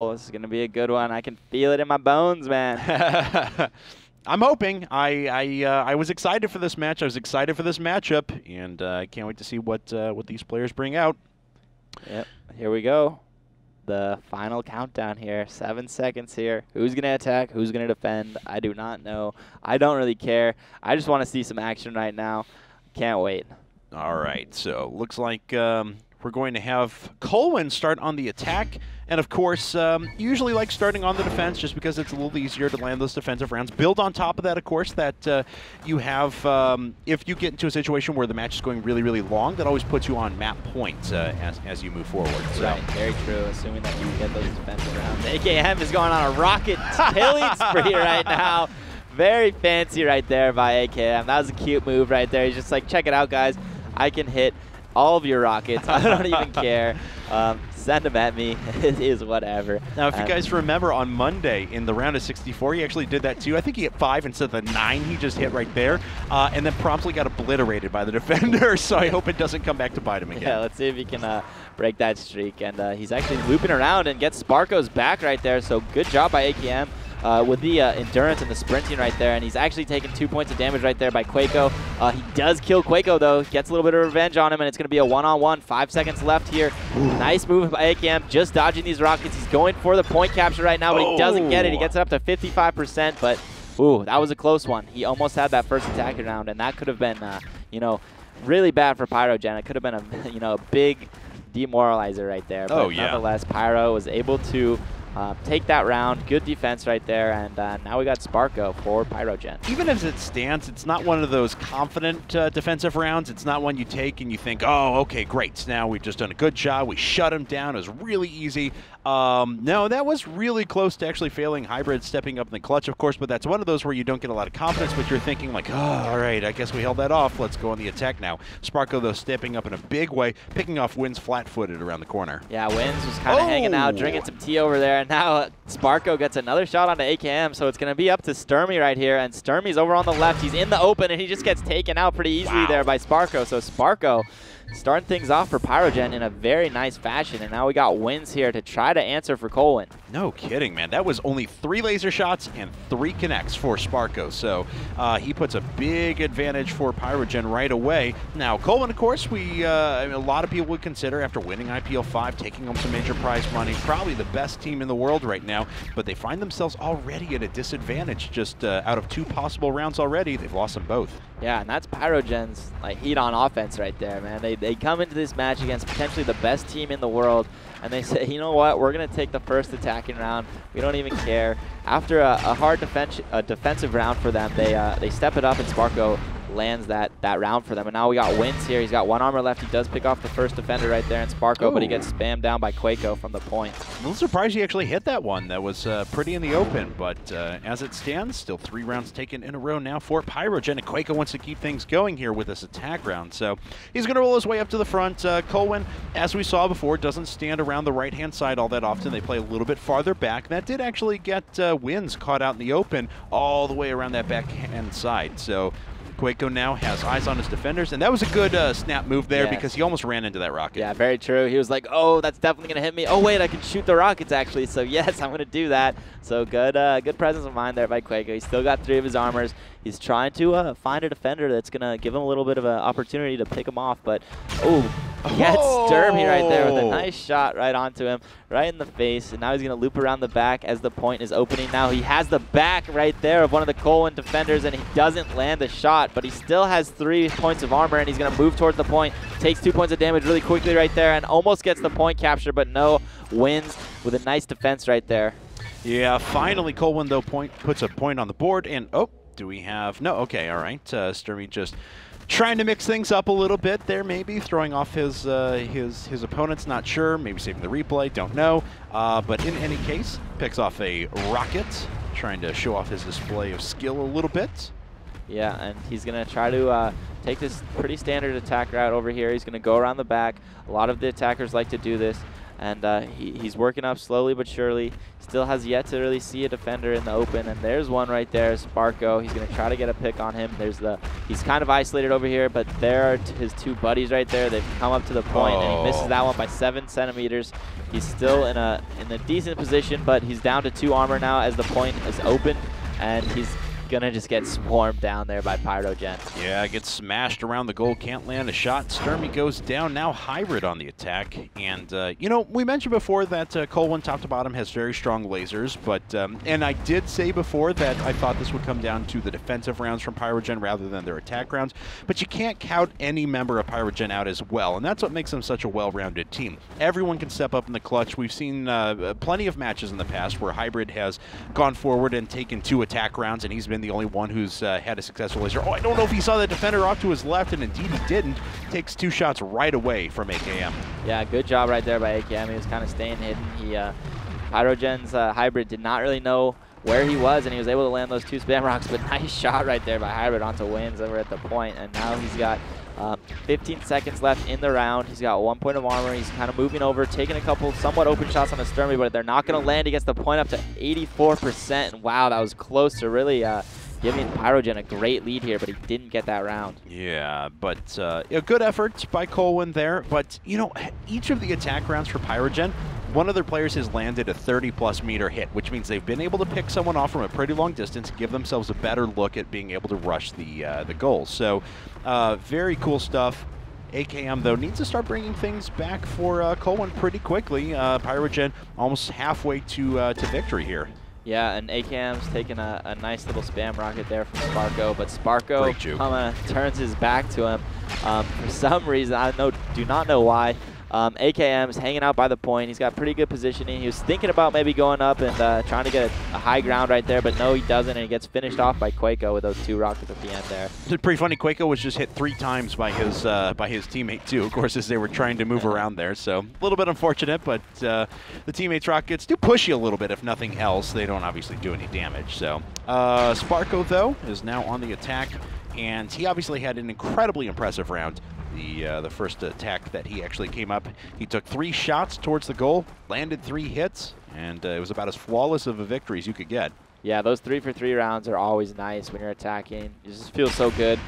This is going to be a good one. I can feel it in my bones, man. I'm hoping. I was excited for this match. I was excited for this matchup, and I can't wait to see what these players bring out. Yep, here we go. The final countdown here. 7 seconds here. Who's going to attack? Who's going to defend? I do not know. I don't really care. I just want to see some action right now. Can't wait. All right, so looks like we're going to have Colwn start on the attack. And, of course, usually like starting on the defense just because it's a little easier to land those defensive rounds. Build on top of that, of course, that you have, if you get into a situation where the match is going really, really long, that always puts you on map points as you move forward. So. Right, very true, assuming that you get those defensive rounds. AKM is going on a rocket killing spree right now. Very fancy right there by AKM. That was a cute move right there. He's just like, check it out, guys. I can hit all of your rockets. I don't even care. Send them at me. It is whatever. Now, if you guys remember on Monday in the round of 64, he actually did that too. I think he hit 5 instead of the 9 he just hit right there, and then promptly got obliterated by the defender. So I hope it doesn't come back to bite him again. Yeah, let's see if he can break that streak. And he's actually looping around and gets Sparko's back right there. So good job by AKM. With the endurance and the sprinting right there, and he's actually taking 2 points of damage right there by Quaco. He does kill Quaco, though. Gets a little bit of revenge on him, and it's going to be a one-on-one. 5 seconds left here. Nice move by AKM, just dodging these rockets. He's going for the point capture right now, but he doesn't get it. He gets it up to 55%, but ooh, that was a close one. He almost had that first attack round, and that could have been, you know, really bad for Pyrogen. It could have been a, you know, a big demoralizer right there. But nonetheless, Pyro was able to take that round. Good defense right there, and now we got Sparko for Pyrogen. Even as it stands, it's not one of those confident defensive rounds. It's not one you take and you think, oh, okay, great. Now we've just done a good job. We shut him down. It was really easy. No, that was really close to actually failing. Hybrid stepping up in the clutch, of course, but that's one of those where you don't get a lot of confidence, but you're thinking like, oh, all right, I guess we held that off. Let's go on the attack now. Sparko, though, stepping up in a big way, picking off Wins flat-footed around the corner. Yeah, Wins was kind of hanging out, drinking some tea over there, and now Sparko gets another shot onto AKM, so it's going to be up to Sturmy right here, and Sturmy's over on the left. He's in the open, and he just gets taken out pretty easily there by Sparko. So Sparko starting things off for Pyrogen in a very nice fashion, and now we got Wins here to try to answer for Colwn. No kidding, man. That was only 3 laser shots and 3 connects for Sparko, so he puts a big advantage for Pyrogen right away. Now, Colwn, of course, I mean, a lot of people would consider, after winning IPL5, taking home some major prize money, probably the best team in the world right now, but they find themselves already at a disadvantage. Just out of 2 possible rounds already, they've lost them both. Yeah, and that's Pyrogen's like heat on offense right there, man. They come into this match against potentially the best team in the world, and they say, you know what, we're going to take the first attacking round. We don't even care. After a hard defensive round for them, they step it up, and Sparko lands that round for them. And now we got Wins here. He's got 1 armor left. He does pick off the first defender right there in Sparko, but he gets spammed down by Quaco from the point. I'm a little surprised he actually hit that one. That was pretty in the open, but as it stands, still 3 rounds taken in a row now for Pyrogen, and Quaco wants to keep things going here with this attack round. So he's going to roll his way up to the front. Colwn, as we saw before, doesn't stand around the right-hand side all that often. They play a little bit farther back. That did actually get Wins caught out in the open all the way around that backhand side. So Quaco now has eyes on his defenders, and that was a good snap move there because he almost ran into that rocket. Yeah, very true. He was like, oh, that's definitely going to hit me. Oh, wait, I can shoot the rockets, actually. So, yes, I'm going to do that. So, good presence of mind there by Quaco. He's still got 3 of his armors. He's trying to find a defender that's going to give him a little bit of an opportunity to pick him off. But, oh, gets Sturmy right there with a nice shot right onto him, right in the face. And now he's going to loop around the back as the point is opening. Now he has the back right there of one of the Colwn defenders, and he doesn't land the shot, but he still has 3 points of armor, and he's going to move towards the point. Takes 2 points of damage really quickly right there, and almost gets the point capture, but no, Wins with a nice defense right there. Yeah, finally Colwn, though, puts a point on the board, and oh, do we have, no, okay, all right, Sturmy just trying to mix things up a little bit there, maybe throwing off his opponents, not sure, maybe saving the replay, don't know, but in any case, picks off a rocket, trying to show off his display of skill a little bit. Yeah, and he's going to try to take this pretty standard attack route over here. He's going to go around the back. A lot of the attackers like to do this. and he's working up slowly but surely. Still has yet to really see a defender in the open, and there's one right there, Sparko. He's going to try to get a pick on him. He's kind of isolated over here, but there are his two buddies right there. They've come up to the point, and he misses that one by 7 centimeters. He's still in a decent position, but he's down to 2 armor now as the point is open, and he's gonna just get swarmed down there by Pyrogen. Yeah, gets smashed around the goal, can't land a shot. Sturmy goes down, now Hybrid on the attack. And, you know, we mentioned before that Colwn top to bottom has very strong lasers, but, and I did say before that I thought this would come down to the defensive rounds from Pyrogen rather than their attack rounds, but you can't count any member of Pyrogen out as well, and that's what makes them such a well-rounded team. Everyone can step up in the clutch. We've seen plenty of matches in the past where Hybrid has gone forward and taken 2 attack rounds, and he's been the only one who's had a successful laser. Oh, I don't know if he saw the defender off to his left, and indeed he didn't. Takes 2 shots right away from AKM. Yeah, good job right there by AKM. He was kind of staying hidden. Pyrogen's Hybrid did not really know where he was, and he was able to land those 2 spam rocks, but nice shot right there by Hybrid onto Wins over at the point, and now he's got 15 seconds left in the round. He's got 1 point of armor. He's kind of moving over, taking a couple somewhat open shots on the Sturmy, but they're not going to land. He gets the point up to 84%, and wow, that was close to really giving Pyrogen a great lead here, but he didn't get that round. Yeah, but a good effort by Colwyn there. But, you know, each of the attack rounds for Pyrogen, one of their players has landed a 30-plus meter hit, which means they've been able to pick someone off from a pretty long distance, give themselves a better look at being able to rush the goals. So, very cool stuff. AKM, though, needs to start bringing things back for Colwyn pretty quickly. Pyrogen almost halfway to victory here. Yeah, and AKM's taking a nice little spam rocket there from Sparko, but Sparko kind of turns his back to him. For some reason, I do not know why. AKM's hanging out by the point. He's got pretty good positioning. He was thinking about maybe going up and trying to get a high ground right there, but no, he doesn't, and he gets finished off by Quaco with those 2 rockets at the end there. It's pretty funny. Quaco was just hit 3 times by his teammate too, of course, as they were trying to move around there. So a little bit unfortunate, but the teammates' rockets do push you a little bit, if nothing else. They don't obviously do any damage. So Sparko, though, is now on the attack, and he obviously had an incredibly impressive round. The first attack that he actually came up, he took 3 shots towards the goal, landed 3 hits, and it was about as flawless of a victory as you could get. Yeah, those 3-for-3 rounds are always nice when you're attacking. It just feels so good.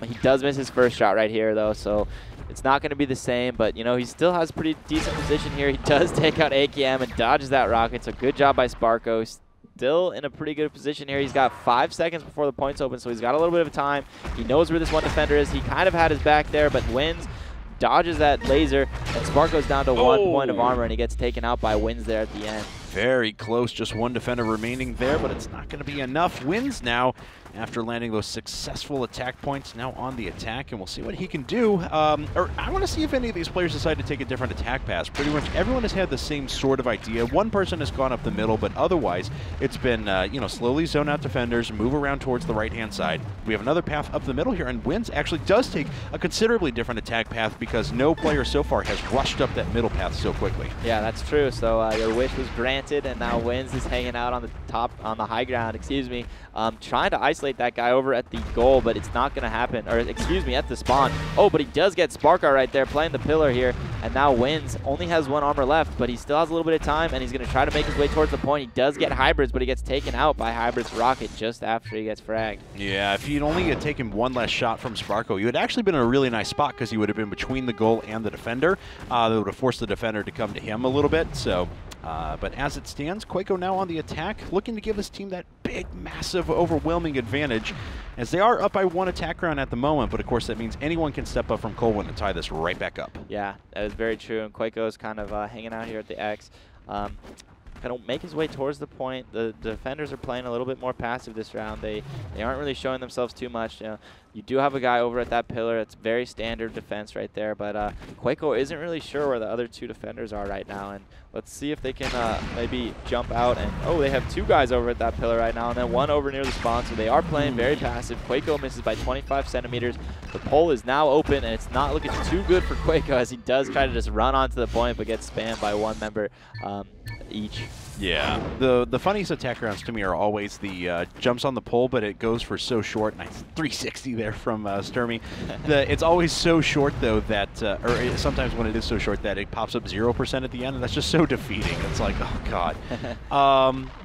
He does miss his first shot right here, though, so it's not going to be the same, but, you know, he still has pretty decent position here. He does take out AKM and dodges that rocket, so good job by Sparko. Still in a pretty good position here. He's got 5 seconds before the points open, so he's got a little bit of time. He knows where this one defender is. He kind of had his back there, but Wins, dodges that laser, and Sparko's down to 1 point of armor, and he gets taken out by Wins there at the end. Very close, just 1 defender remaining there, but it's not going to be enough. Wins now, after landing those successful attack points, now on the attack, and we'll see what he can do. Or I want to see if any of these players decide to take a different attack pass. Pretty much everyone has had the same sort of idea. One person has gone up the middle, but otherwise it's been, you know, slowly zone out defenders, move around towards the right-hand side. We have another path up the middle here, and Wins actually does take a considerably different attack path because no player so far has rushed up that middle path so quickly. Yeah, that's true. So your wish was granted, and now Wins is hanging out on the top, on the high ground, excuse me, trying to isolate that guy over at the goal, but it's not going to happen, or excuse me, at the spawn. Oh, but he does get Sparko right there playing the pillar here, and now Wins only has 1 armor left, but he still has a little bit of time, and he's going to try to make his way towards the point. He does get Hybrids, but he gets taken out by Hybrid's rocket just after he gets fragged. Yeah, if he'd only had taken 1 less shot from Sparko, you would actually been in a really nice spot because he would have been between the goal and the defender. That would have forced the defender to come to him a little bit, so... but as it stands, Quaco now on the attack, looking to give his team that big, massive, overwhelming advantage, as they are up by 1 attack round at the moment, but of course that means anyone can step up from Colwyn and tie this right back up. Yeah, that is very true, and Quaco's kind of hanging out here at the X. Kind of make his way towards the point. The defenders are playing a little bit more passive this round. They aren't really showing themselves too much. You know, you do have a guy over at that pillar. It's very standard defense right there, but Quaco isn't really sure where the other 2 defenders are right now, and let's see if they can maybe jump out. And oh, they have 2 guys over at that pillar right now, and then 1 over near the spawn, so they are playing very passive. Quaco misses by 25 centimeters. The pole is now open, and it's not looking too good for Quaco as he does try to just run onto the point, but gets spammed by 1 member each. Yeah, the funniest attack rounds to me are always the jumps on the pole, but it goes for so short. Nice 360 there from Sturmy. It's always so short, though, that, sometimes when it is so short that it pops up 0% at the end, and that's just so defeating. It's like, oh, God.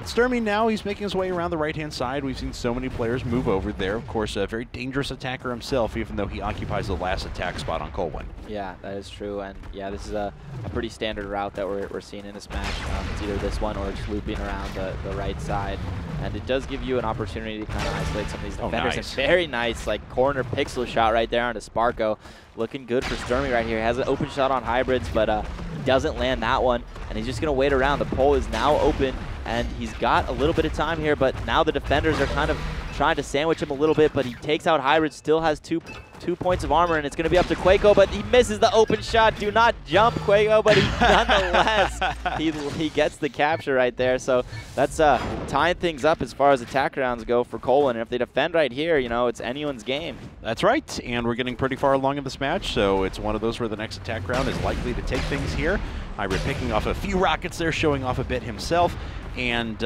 Sturmy now, he's making his way around the right-hand side. We've seen so many players move over there. Of course, a very dangerous attacker himself, even though he occupies the last attack spot on Colwn. Yeah, that is true. And, yeah, this is a pretty standard route that we're seeing in this match. It's either this one or just looping around the right side. And it does give you an opportunity to kind of isolate some of these defenders. Oh, nice. And very nice, like, corner pixel shot right there onto Sparko. Looking good for Sturmy right here. Has an open shot on hybrids, but he doesn't land that one. And he's just going to wait around. The pole is now open, and he's got a little bit of time here, but now the defenders are kind of trying to sandwich him a little bit, but he takes out Hybrid, still has two points of armor, and it's going to be up to Quaco, but he misses the open shot. Do not jump, Quaco, but he nonetheless, he gets the capture right there. So that's tying things up as far as attack rounds go for Colwn, and if they defend right here, you know, it's anyone's game. That's right, and we're getting pretty far along in this match, so it's one of those where the next attack round is likely to take things here. Hybrid picking off a few rockets there, showing off a bit himself, and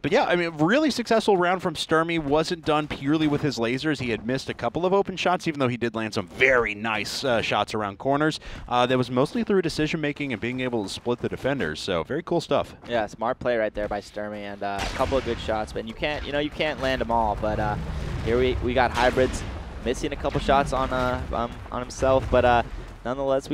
but yeah, I mean, really successful round from Sturmy. Wasn't done purely with his lasers. He had missed a couple of open shots, even though he did land some very nice shots around corners. That was mostly through decision-making and being able to split the defenders, so very cool stuff. Yeah, smart play right there by Sturmy, and a couple of good shots, but you can't land them all, but here we got Hybrids missing a couple shots on himself, but nonetheless,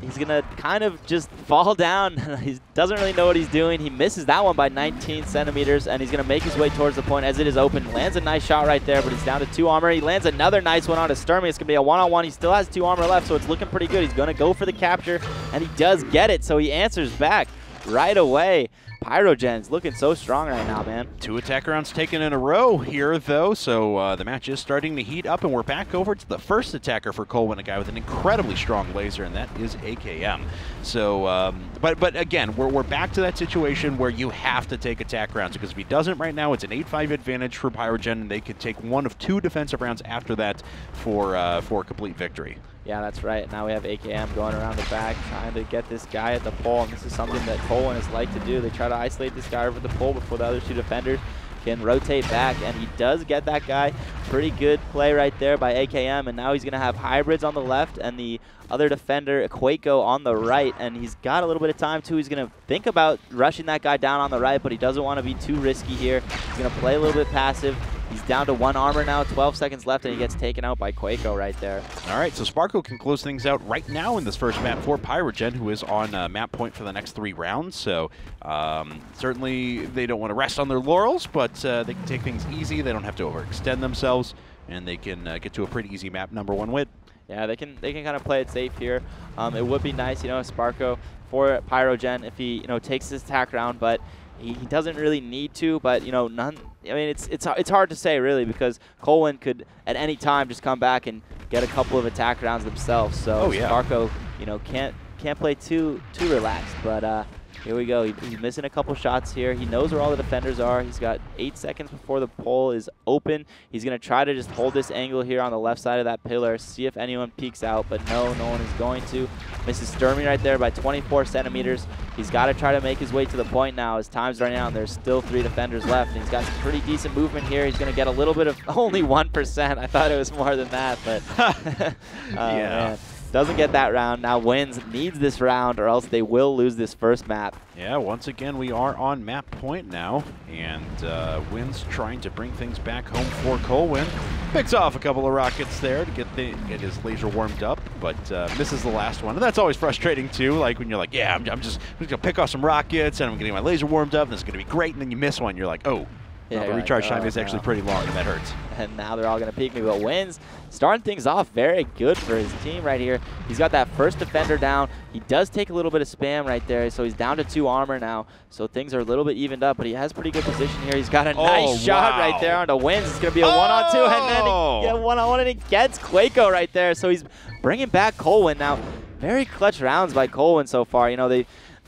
he's going to kind of just fall down. He doesn't really know what he's doing. He misses that one by 19 centimeters, and he's going to make his way towards the point as it is open. Lands a nice shot right there, but he's down to 2 armor. He lands another nice one onto Sturmy. It's going to be a one-on-one. He still has 2 armor left, so it's looking pretty good. He's going to go for the capture, and he does get it, so he answers back right away. Pyrogen's looking so strong right now, man. 2 attack rounds taken in a row here, though, so the match is starting to heat up, and we're back over to the first attacker for Colwn, a guy with an incredibly strong laser, and that is AKM. So, but again, we're back to that situation where you have to take attack rounds, because if he doesn't right now, it's an 8-5 advantage for Pyrogen, and they could take one of 2 defensive rounds after that for a complete victory. Yeah, that's right. Now we have AKM going around the back, trying to get this guy at the pole, and this is something that Colwn has liked to do. They try to isolate this guy over the pole before the other 2 defenders can rotate back, and he does get that guy. Pretty good play right there by AKM, and now he's going to have Hybrids on the left and the other defender, Quaco, on the right, and he's got a little bit of time, too. He's going to think about rushing that guy down on the right, but he doesn't want to be too risky here. He's going to play a little bit passive. He's down to 1 armor now, 12 seconds left, and he gets taken out by Quaco right there. All right, so Sparko can close things out right now in this first map for Pyrogen, who is on map point for the next 3 rounds. So certainly they don't want to rest on their laurels, but they can take things easy. They don't have to overextend themselves, and they can get to a pretty easy map #1 win. Yeah, they can kind of play it safe here. It would be nice, Sparko for Pyrogen if he, takes this attack round, but he doesn't really need to. But I mean, it's hard to say really, because Colwn could at any time just come back and get a couple of attack rounds themselves. So Sparko, can't play too relaxed. But here we go. He's missing a couple shots here. He knows where all the defenders are. He's got 8 seconds before the pole is open. He's going to try to just hold this angle here on the left side of that pillar, see if anyone peeks out, but no one is going to. Misses Sturmy right there by 24 centimeters. He's got to try to make his way to the point now. His time's running out, and there's still 3 defenders left. And he's got some pretty decent movement here. He's going to get a little bit of only 1%. I thought it was more than that, but man. Doesn't get that round. Now Wins needs this round, or else they will lose this first map. Yeah, once again, we are on map point now, and Wins trying to bring things back home for Colwn. Picks off a couple of rockets there to get his laser warmed up, but misses the last one. And that's always frustrating, too, like when you're like, yeah, I'm just going to pick off some rockets, and I'm getting my laser warmed up, and it's going to be great, and then you miss one. You're like, oh. Yeah, the recharge time is actually pretty long, and that hurts. And now they're all going to peek me, but Wins starting things off very good for his team right here. He's got that first defender down. He does take a little bit of spam right there, so he's down to 2 armor now. So things are a little bit evened up, but he has pretty good position here. He's got a nice shot right there onto Wins. It's going to be a 1-on-2, and then he gets 1-on-1, and he gets Quaco right there. So he's bringing back Colwn now. Very clutch rounds by Colwn so far.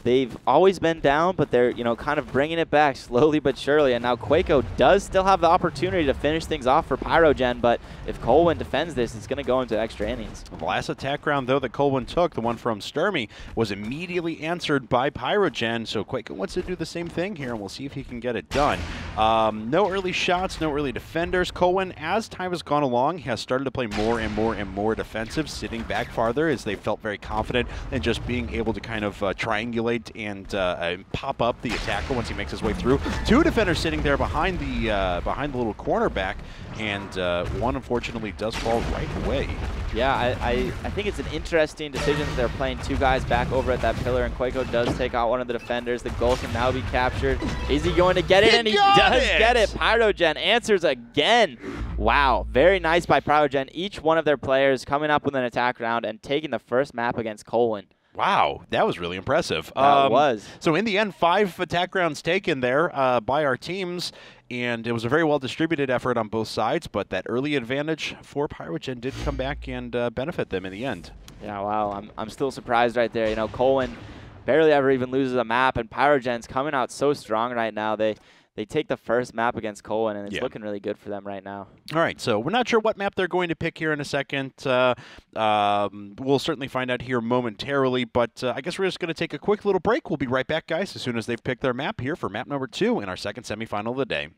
they've always been down, but they're, you know, kind of bringing it back slowly but surely. And now Quaco does still have the opportunity to finish things off for Pyrogen, but if Colwn defends this, it's going to go into extra innings. The last attack round, though, that Colwn took, the one from Sturmy, was immediately answered by Pyrogen, so Quaco wants to do the same thing here, and we'll see if he can get it done. No early shots, no early defenders. Colwn, as time has gone along, has started to play more and more and more defensive, sitting back farther as they felt very confident in just being able to kind of triangulate and pop up the attacker once he makes his way through. Two defenders sitting there behind the little cornerback, and one unfortunately does fall right away. Yeah, I think it's an interesting decision that they're playing two guys back over at that pillar, and Quaco does take out one of the defenders. The goal can now be captured. Is he going to get it? And he does get it. Pyrogen answers again. Wow, very nice by Pyrogen. Each one of their players coming up with an attack round and taking the first map against Colwn. Wow, that was really impressive. That was. So in the end, 5 attack rounds taken there by our teams, and it was a very well-distributed effort on both sides, but that early advantage for Pyrogen did come back and benefit them in the end. Yeah, wow, I'm still surprised right there. You know, Colwn barely ever even loses a map, and Pyrogen's coming out so strong right now. They take the first map against Colwn, and it's looking really good for them right now. All right, so we're not sure what map they're going to pick here in a second. We'll certainly find out here momentarily, but I guess we're just going to take a quick little break. We'll be right back, guys, as soon as they've picked their map here for map number 2 in our second semifinal of the day.